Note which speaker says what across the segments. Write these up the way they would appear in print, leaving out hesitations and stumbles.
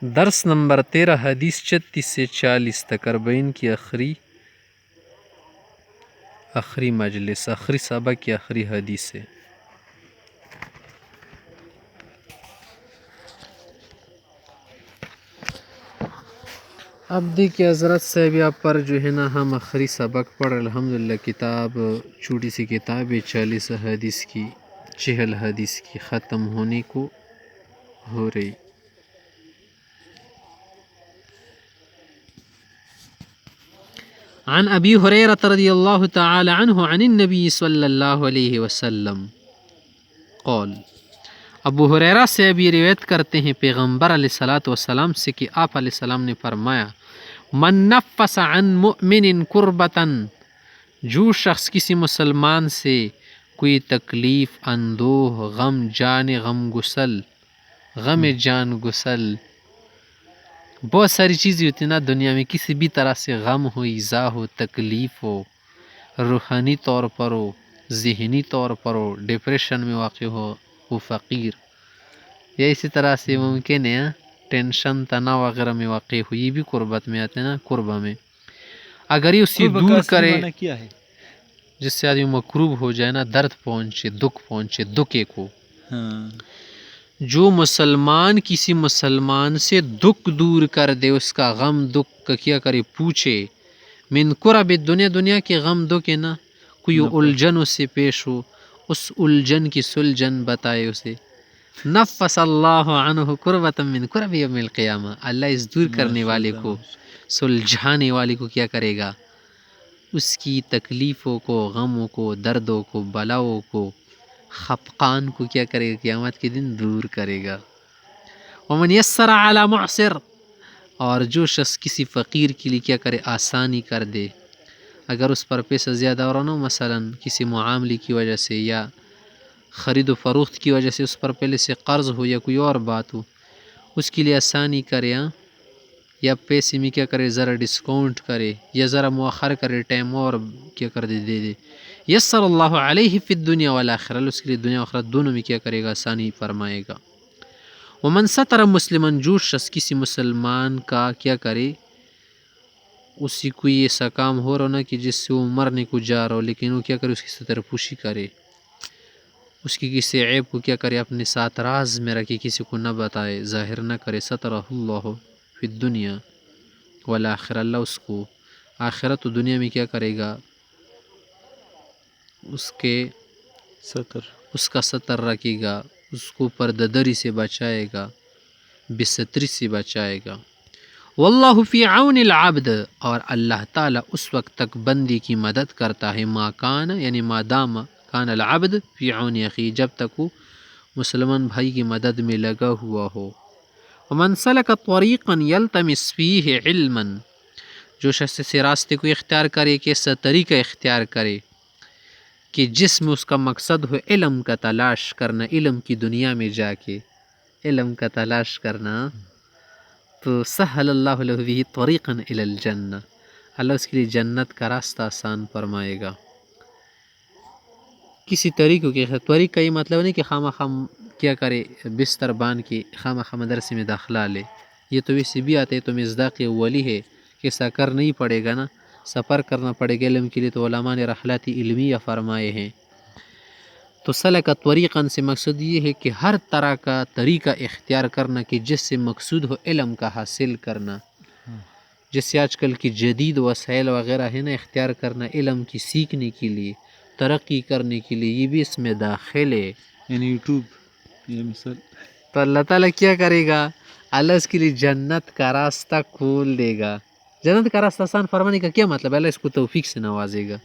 Speaker 1: درس نمبر 13 حدیث 36 سے 40 تک اربعین کی آخری مجلس، آخری سبق کی آخری حدیث ہے۔ اب دیکھیے حضرت صاحب یہاں پر جو ہے نا ہم آخری سبق پڑھ الحمدللہ کتاب چھوٹی سی کتاب ہے 40 حدیث کی، 40 حدیث کی ختم ہونے کو ہو رہی۔ عن ابی ہریرہ رضی اللہ تعالی عنہ عن النبی صلی اللہ علیہ وسلم قول، ابو ہریرہ سے ابھی روایت کرتے ہیں پیغمبر علیہ السلام سے کہ آپ علیہ السلام نے فرمایا، من نفس عن مؤمن کربتا، جو شخص کسی مسلمان سے کوئی تکلیف اندوہ، غم جان گسل، بہت ساری چیزیں ہوتی ہیں نا دنیا میں، کسی بھی طرح سے غم ہو، ایذا ہو، تکلیف ہو، روحانی طور پر ہو، ذہنی طور پر ہو، ڈپریشن میں واقع ہو، وہ فقیر، یا اسی طرح سے ممکن ہے ٹینشن تناؤ وغیرہ میں واقع ہو، یہ بھی قربت میں آتے ہیں نا، قربہ میں اگر یہ اسی دور کرے، جس سے آدمی مکروب ہو جائے نا، درد پہنچے، دکھے کو، جو مسلمان کسی مسلمان سے دکھ دور کر دے، اس کا غم دکھ کا کیا کرے پوچھے، من کرب دنیا کے غم دکھ ہے نا، کوئی الجھن اس سے پیش ہو، اس الجھن کی سلجھن بتائے اسے، نفس اللہ عنہ کربتا من کرب یوم القیامہ، اللہ اس دور کرنے والے کو، سلجھانے والے کو کیا کرے گا، اس کی تکلیفوں کو، غموں کو، دردوں کو، بلاؤں کو، خفقان کو کیا کرے گا، قیامت کے دن دور کرے گا۔ ومن یسر علی معسر، اور جو شخص کسی فقیر کے لیے کیا کرے، آسانی کر دے، اگر اس پر پیسہ زیادہ ہو رہا نا، مثلا کسی معاملے کی وجہ سے یا خرید و فروخت کی وجہ سے اس پر پہلے سے قرض ہو یا کوئی اور بات ہو، اس کے لیے آسانی کرے، یا پیسے میں کیا کرے، ذرا ڈسکاؤنٹ کرے، یا ذرا مؤخر کرے، ٹائم اور کیا کر دے دے، یسر اللہ علیہ فی الدنیا والآخرہ، اللہ اس کے لیے دنیا و آخرت دونوں میں کیا کرے گا، آسانی فرمائے گا۔ ومن ستر مسلمن، جو شخص کسی مسلمان کا کیا کرے، اسی کوئی ایسا کام ہو رہا نا کہ جس سے وہ مرنے کو جا رہا ہو، لیکن وہ کیا کرے، اس کی ستر پوشی کرے، اس کی کسی عیب کو کیا کرے، اپنے ساتھ راز میں رکھے، کسی کو نہ بتائے، ظاہر نہ کرے، سترہ اللہ فی الدنیا والآخرہ، اللہ اس کو آخرت و دنیا میں کیا کرے گا، اس کا ستر رکھے گا، اس کو پردہ دری سے بچائے گا، بستری سے بچائے گا۔ واللہ فی عون العبد، اور اللہ تعالیٰ اس وقت تک بندی کی مدد کرتا ہے، ما کان، یعنی ما دام کان العبد فی عون اخی، جب تک وہ مسلمان بھائی کی مدد میں لگا ہوا ہو۔ ومن سلک طریقا یلتمس فیہ علما، جو شخص سے راستے کو اختیار کرے، کہ ایسا طریقہ اختیار کرے کہ جس میں اس کا مقصد ہو علم کا تلاش کرنا، علم کی دنیا میں جا کے علم کا تلاش کرنا، تو سہل اللہ لہ بہ طریقا الی الجنہ، اللہ اس کے لیے جنت کا راستہ آسان فرمائے گا۔ کسی طریقوں کے طریق کا یہ مطلب نہیں کہ خام کیا کرے، بستر باندھ کے خام مدرسے میں داخلہ لے، یہ تو ویسے بھی آتے تو مصداق اولی ہے کہ ایسا کر نہیں پڑے گا نا، سفر کرنا پڑے گا علم کے لیے، تو علماء نے رحلات علمیہ فرمائے ہیں۔ تو سلک طریقاً سے مقصد یہ ہے کہ ہر طرح کا طریقہ اختیار کرنا کہ جس سے مقصود ہو علم کا حاصل کرنا، جس سے آج کل کی جدید وسائل وغیرہ ہے نا، اختیار کرنا علم کی سیکھنے کے لیے، ترقی کرنے کے لیے، یہ بھی اس میں داخل ہے،
Speaker 2: یعنی یوٹیوب یہ مثال،
Speaker 1: تو اللہ تعالیٰ کیا کرے گا، اللہ اس کے لیے جنت کا راستہ کھول دے گا۔ جنت کا راستہ آسان فرمانے کا کیا مطلب ہے، اللہ اس کو توفیق سے نوازے گا۔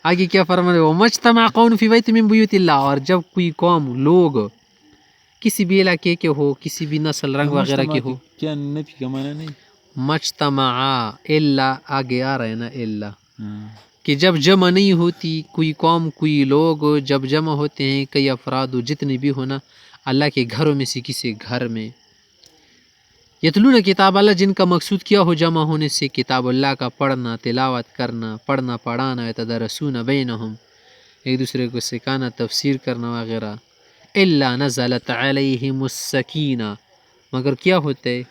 Speaker 1: آگے کیا فرمانے، وَمَجْتَمَعَ قَوْمٌ فِي بَيْتٍ مِّن بُيُوتِ اللَّهِ، اور جب کوئی قوم، لوگ کسی بھی علاقے کے ہو، کسی بھی نسل رنگ وغیرہ کے ہو،
Speaker 2: کیا نفی کا معنی نہیں،
Speaker 1: مجتمع الا، آگے آ رہے نا الا، کہ جب جمع نہیں ہوتی کوئی قوم، کوئی لوگ جب جمع ہوتے ہیں، کئی افراد جتنے بھی ہونا اللہ کے گھروں میں سے کسی گھر میں، یتلون کتاب اللہ، جن کا مقصود کیا ہو جمع ہونے سے، کتاب اللہ کا پڑھنا، تلاوت کرنا، پڑھنا پڑھانا، یتدارسون بینہم، ایک دوسرے کو سکھانا، تفسیر کرنا وغیرہ، الا نزلت علیہم السکینہ، مگر کیا ہوتا ہے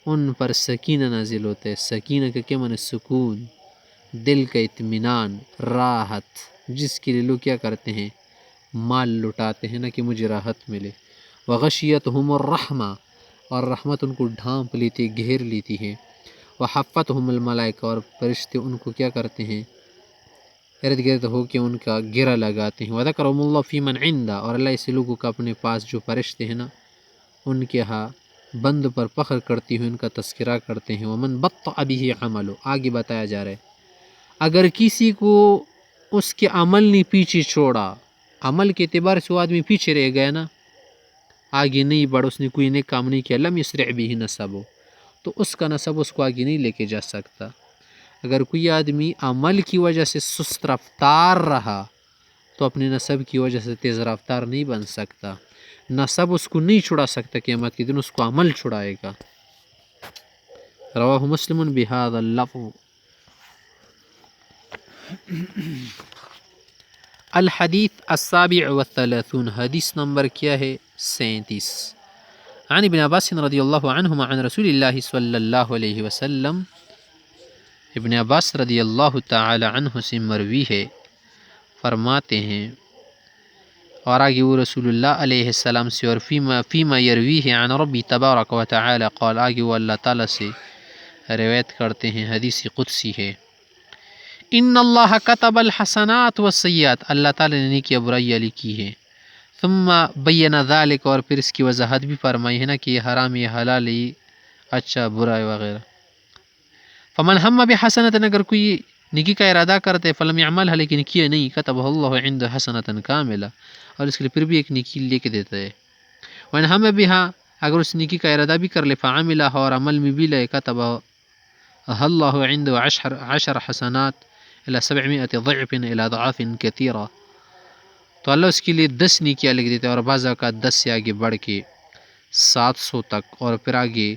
Speaker 1: ان پر سکینہ نازل ہوتا ہے. سکینہ کا کیا معنی؟ سکون، دل کا اطمینان، راحت، جس کے لیے لوگ کیا کرتے ہیں؟ مال لٹاتے ہیں نا کہ مجھے راحت ملے. وغشیتہم الرحمہ، اور رحمت ان کو ڈھانپ لیتی، گھیر لیتی ہے. وحفتہم الملائکہ، اور فرشتے ان کو کیا کرتے ہیں؟ ارد گرد ہو کے ان کا گرہ لگاتے ہیں. وذکرہم اللہ فی من عندہ، اور اللہ ایسے لوگوں کا اپنے پاس جو فرشتے ہیں نا ان کے ہاں بند پر فخر کرتی ہوئے ان کا تذکرہ کرتے ہیں. ومن بطأ بہ عملہ، آگے بتایا جا رہا ہے اگر کسی کو اس کے عمل نے پیچھے چھوڑا، عمل کے اعتبار سے وہ آدمی پیچھے رہ گیا نا، آگے نہیں بڑھ، اس نے کوئی نیک کام نہیں کیا، لم یسرع بہ نسبہ، تو اس کا نسب اس کو آگے نہیں لے کے جا سکتا. اگر کوئی آدمی عمل کی وجہ سے سست رفتار رہا تو اپنے نسب کی وجہ سے تیز رفتار نہیں بن سکتا. نسب اس کو نہیں چھڑا سکتا، قیامت کے دن اس کو عمل چھڑائے گا. رواہ مسلم بہذا اللفظ. الحدیث السابع والثلاثون، حدیث نمبر کیا ہے؟ 37. عن ابن عباس رضی اللہ عنہما عن رسول اللہ صلی اللہ علیہ وسلم، ابن عباس رضی اللہ تعالی عنہ سے مروی ہے، فرماتے ہیں، اور آگے وہ رسول اللہ علیہ السلام سے، اور فیما یرویہ عن ربی تبارک و تعالی قال، آگے وہ اللہ تعالیٰ سے روایت کرتے ہیں، حدیث قدسی ہے. ان اللہ کتب الحسنات والسیئات، اللہ تعالیٰ نے نیکی اور برائیاں لکھی ہے. ثم بین ذلک، اور پھر اس کی وضاحت بھی فرمائی ہے نا کہ یہ حرام، یہ حلال، یہ اچھا برا وغیرہ. فمن ہم بحسنۃ، اگر کوئی نیکی کا ارادہ کرتے، فلم یعملها، لیکن کیا نہیں، کتبہ اللہ عند حسنۃ کاملہ، اور اس کے لیے پھر بھی ایک نیکی لے کے دیتا ہے. وان ہم بها، اگر اس نیکی کا ارادہ بھی کر لے، فعملها، اور عمل میں بھی لے، کتبہ اللہ عند عشر حسنات الى 700 ضعف الى اضعاف کثیرہ، تو اللہ اس کے لیے 10 نیکیاں لکھ دیتے ہیں، اور بعض اوقات 10 سے آگے بڑھ کے 700 تک، اور پھر آگے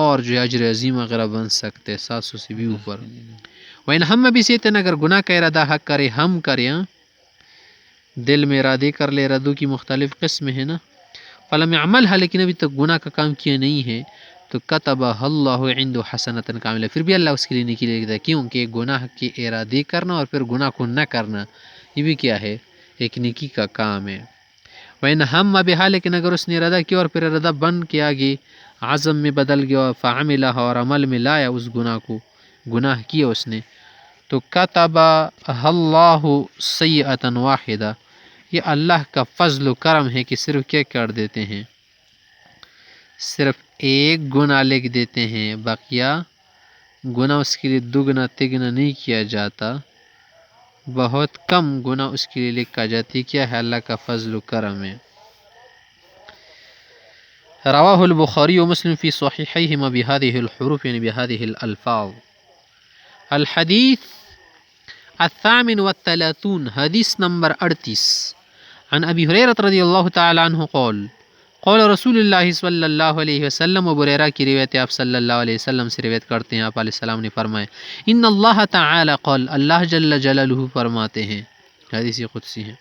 Speaker 1: اور جو اجر عظیم وغیرہ بن سکتے 700 سے بھی اوپر. وَإِنْ ہم بھی سے اگر گناہ کا ارادہ حق کرے، ہم کریں، دل میں ارادے کر لے، ردوں کی مختلف قسم ہے نا، فلم عملها، لیکن ابھی تک گناہ کا کام کیا نہیں ہے، تو کتبہ اللہ عند حسنۃ کاملہ، پھر بھی اللہ اس کے لیے نیکی لکھ دیتا ہے. کیونکہ گناہ کے ارادے کرنا اور پھر گناہ کو نہ کرنا، یہ بھی کیا ہے؟ ایک نیکی کا کام ہے. وَإِنْ ہم بها، لیکن اگر اس نے ارادہ کیا اور پھر ارادہ بن کے آگے عزم میں بدل گیا، فعملها، اور عمل میں لایا اس گناہ کو، گناہ کیا اس نے، تو کتبہ اللہ سیئۃ واحدہ، یہ اللہ کا فضل و کرم ہے کہ صرف کیا کر دیتے ہیں؟ صرف ایک گناہ لکھ دیتے ہیں، بقیہ گناہ اس کے لیے دگنا تگنا نہیں کیا جاتا، بہت کم گناہ اس کے لیے لکھا جاتی. کیا ہے؟ اللہ کا فضل و کرم ہے. رواہ البخاری و مسلم فی صحیحیہما بہذہ الحروف، یعنی بہذہ الالفاظ. الحدیث الثامن والثلاثون، حدیث نمبر 38. عن ابی ہریرہ رضی اللہ تعالی عنہ قال، قول رسول اللہ صلی اللہ علیہ وسلم، ابو ہریرہ کی روایت آپ صلی اللہ علیہ وسلم سے روایت کرتے ہیں، آپ علیہ السلام نے فرمایا، ان اللہ تعالی قال، اللہ جل جلالہ فرماتے ہیں، حدیث قدسی ہے،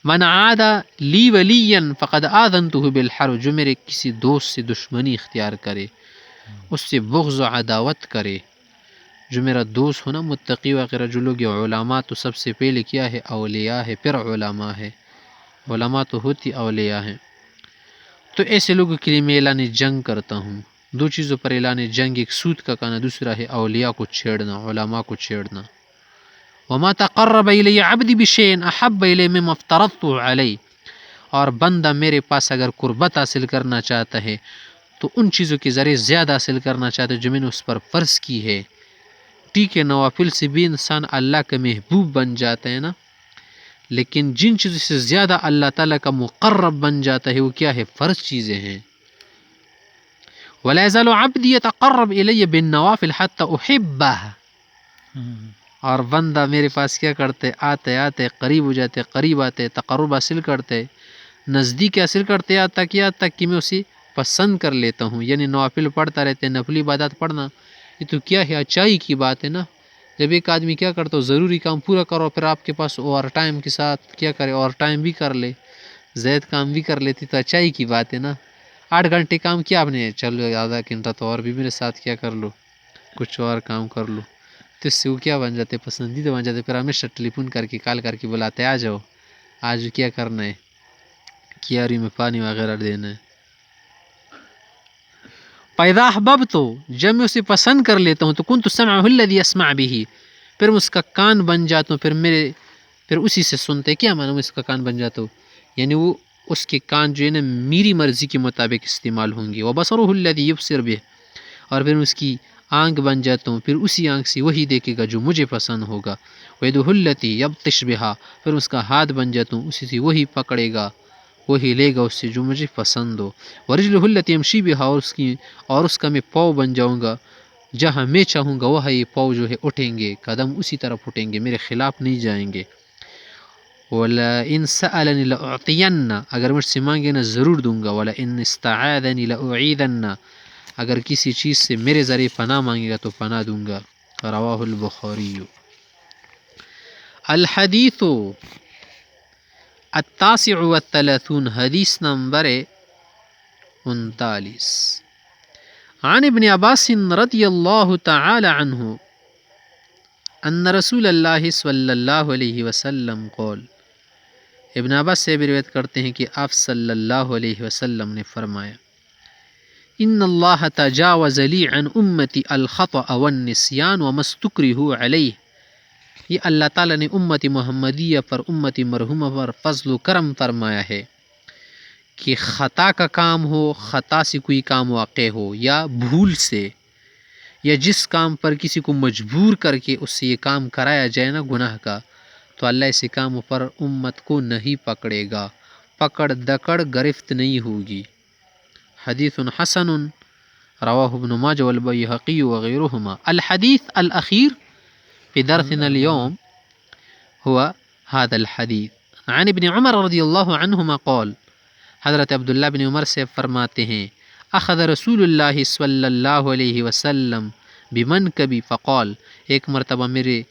Speaker 1: من عاد لی ولیا فقد آذنتہ بالحرب، جو میرے کسی دوست سے دشمنی اختیار کرے، اس سے بغض و عداوت کرے، جو میرا دوست ہونا متقی وغیرہ جو لوگ، علماء تو سب سے پہلے کیا ہے؟ اولیاء ہے، پھر علماء ہے. علماء تو ہوتی اولیاء ہیں. تو ایسے لوگوں کے لیے میں اعلان جنگ کرتا ہوں. 2 چیزوں پر اعلان جنگ، ایک سود کا کانا، دوسرا ہے اولیاء کو چھیڑنا، علماء کو چھیڑنا. وما تقرب الی عبدی بشیء احب الی مما افترضت علیہ، اور بندہ میرے پاس اگر قربت حاصل کرنا چاہتا ہے تو ان چیزوں کے ذریعے زیادہ حاصل کرنا چاہتا ہے جو میں نے اس پر فرض کی ہے. ٹھیک ہے، نوافل سے بھی انسان اللہ کا محبوب بن جاتا ہے نا، لیکن جن چیزوں سے زیادہ اللہ تعالیٰ کا مقرب بن جاتا ہے وہ کیا ہے؟ فرض چیزیں ہیں. وَلَا يَزَالُ عَبْدِي يَتَقَرَّبُ إِلَيَّ بِالنَّوَافِلِ حَتَّى أُحِبَّهُ، اور بندہ میرے پاس کیا کرتے؟ آتے آتے قریب ہو جاتے، قریب آتے، تقرب حاصل کرتے، نزدیک حاصل کرتے، یہاں تک کہ میں اسے پسند کر لیتا ہوں. یعنی نوافل پڑھتا رہتے، نفلی عبادات پڑھنا، یہ تو کیا ہے؟ اچائی کی بات ہے نا. جب ایک آدمی کیا کرتا ہو ضروری کام پورا کرو، پھر آپ کے پاس اوور ٹائم کے ساتھ کیا کرے؟ اوور ٹائم بھی کر لے، زائد کام بھی کر لیتی، تو اچائی کی بات ہے نا. 8 گھنٹے کام کیا آپ نے، چلو آدھا گھنٹہ تو اور بھی میرے ساتھ کیا کر لو، کچھ اور کام کر لو، تو اس سے وہ کیا بن جاتے، پسندیدہ بن جاتے، پھر ہمیشہ ٹیلی فون کر کے کال کر کے بلاتے آ جاؤ آج کیا کرنا ہے، کیاری میں پانی وغیرہ دینا ہے. فَإِذَا أَحْبَبْتُ جب میں اسے پسند کر لیتا ہوں تو كُنْتُ سَمْعَهُ الَّذِي يَسْمَعُ بِهِ پھر میں اس کا کان بن جاتا ہوں، پھر اسی سے سنتے. کیا معنی میں اس کا کان بن جاتا ہوں، یعنی وہ اس کے کان جو ہے نا میری مرضی کے مطابق استعمال ہوں گے. وَبَصَرُهُ الَّذِي يُبْصِرُ بِهِ اور پھر اس کی آنکھ بن جاتا ہوں، پھر اسی آنکھ سے وہی دیکھے گا جو مجھے پسند ہوگا. وَيَدُهُ الَّتِي يَبْطِشُ بِهَا پھر اس کا ہاتھ بن جاتا ہوں، اسی سے وہی پکڑے گا، وہی لے گا اس سے جو مجھے پسند ہو. وَرِجْلُهُ الَّتِي يَمْشِي بِهَا اور اس کا میں پاؤں بن جاؤں گا، جہاں میں چاہوں گا وہاں یہ پاؤں جو ہے اٹھیں گے، قدم اسی طرف اٹھیں گے، میرے خلاف نہیں جائیں گے. وَلَئِنْ سَأَلَنِ لَأُعْطِيَنَّ اگر مجھ سے مانگے نا ضرور دوں گا. وَلَئِنْ اسْتَعَاذَنِ لَأُعِيذَنَّ اگر کسی چیز سے میرے ذریعے پناہ مانگے گا تو پناہ دوں گا. رواہ البخاری. الحدیث التاسع والثلاثون حدیث نمبر 39 عن ابن عباس رضی اللہ تعالی عنہ ان رسول اللہ صلی اللہ علیہ وسلم قول ابن عباس سے روایت کرتے ہیں کہ آپ صلی اللہ علیہ وسلم نے فرمایا ان اللہ تجاوز لی عن امتی الخطأ والنسیان وما استکرہوا علیہ یہ اللہ تعالیٰ نے امت محمدیہ پر، امت مرحومہ پر فضل و کرم فرمایا ہے کہ خطا کا کام ہو، خطا سے کوئی کام واقع ہو یا بھول سے، یا جس کام پر کسی کو مجبور کر کے اس سے یہ کام کرایا جائے نا گناہ کا، تو اللہ ایسے کاموں پر امت کو نہیں پکڑے گا، پکڑ دکڑ گرفت نہیں ہوگی. حدیث حسن رواہ ابن ماجہ والبیہقی وغیرہما. الحدیث الاخیر في درسنا اليوم هو هذا الحديث عن ابن عمر رضی اللہ عنہما قال حضرت عبداللہ بن عمر سے فرماتے ہیں اخذ رسول اللہ صلی اللہ علیہ وسلم بمنکبی فقال ایک مرتبہ میرے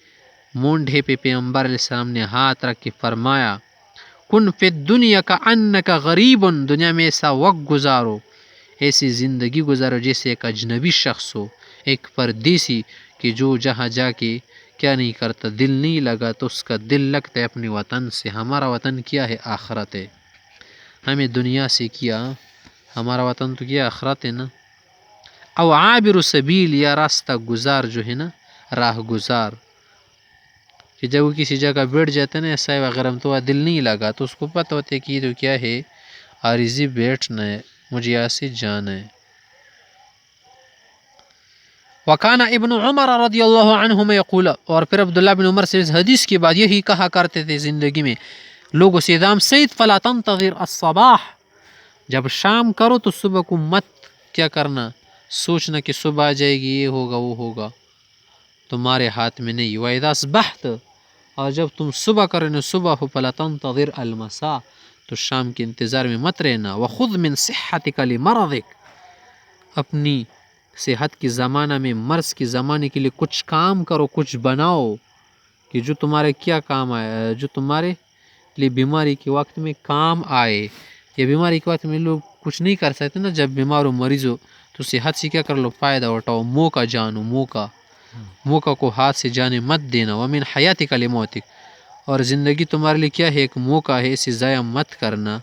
Speaker 1: مونڈھے پہ پیغمبر علیہ السلام نے ہاتھ رکھ کے فرمایا کن فی الدنیا کانک غریب دنیا میں ایسا وقت گزارو، ایسی زندگی گزارو جیسے ایک اجنبی شخص ہو، ایک پردیسی کہ جو جہاں جا کے کیا نہیں کرتا، دل نہیں لگا تو اس کا دل لگتا ہے اپنے وطن سے. ہمارا وطن کیا ہے؟ آخرت ہے. ہمیں دنیا سے کیا، ہمارا وطن تو کیا آخرت ہے نا. او عابر سبیل یا راستہ گزار جو ہے نا، راہ گزار، کہ جب وہ کسی جگہ بیٹھ جاتا ہے نا ایسا وغیرہ تو دل نہیں لگا تو اس کو پتہ ہوتا ہے کہ یہ تو کیا ہے، عارضی بیٹھنا ہے، مجھے یہاں سے جانا ہے. وکانا ابن عمر رضی اللہ عنہما یقول اور پھر عبداللہ بن عمر سے اس حدیث کے بعد یہی کہا کرتے تھے زندگی میں لوگوں سے ادام سید فلا تنتظر الصباح جب شام کرو تو صبح کو مت کیا کرنا، سوچنا کہ صبح آ جائے گی، یہ ہوگا وہ ہوگا، تمہارے ہاتھ میں نہیں. وَإِذَا أَصْبَحْتَ اور جب تم صبح کرو صبح ہو فلا تنتظر المساء تو شام کے انتظار میں مت رہنا. وَخُذْ مِنْ صِحَّتِكَ لِمَرَضِكَ اپنی صحت کی زمانہ میں، مرض کے زمانے کے لیے کچھ کام کرو، کچھ بناؤ کہ جو تمہارے کیا کام آئے، جو تمہارے لیے بیماری کے وقت میں کام آئے. یا بیماری کے وقت میں لوگ کچھ نہیں کر سکتے نا، جب بیمار ہو مریض ہو تو صحت سے کیا کر لو، فائدہ اٹھاؤ، موقع جانو، موقع کو ہاتھ سے جانے مت دینا. وَمِنْ حَيَاتِكَ لِمَوْتِكَ اور زندگی تمہارے لیے کیا ہے، ایک موقع ہے، اسے ضائع مت کرنا.